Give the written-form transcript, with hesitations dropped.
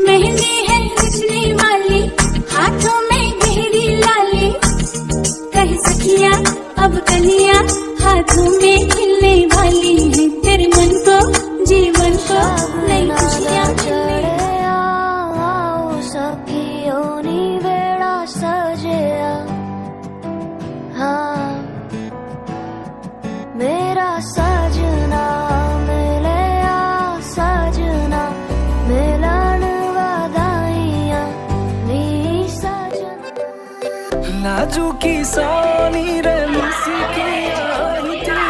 मेहंदी है रचने वाली, हाथों में गहरी लाली, कह सखियां अब कलियां हाथों में खिलने वाली है। तेरे मन को जीवन को नई खुशियां चढ़े आओ सखियों नी वेड़ा सजया। हाँ मेरा सजना मिले आ सजना, मिलन वादाइयां नी सजना। लाजू की सोनी रे मुस्की आई थी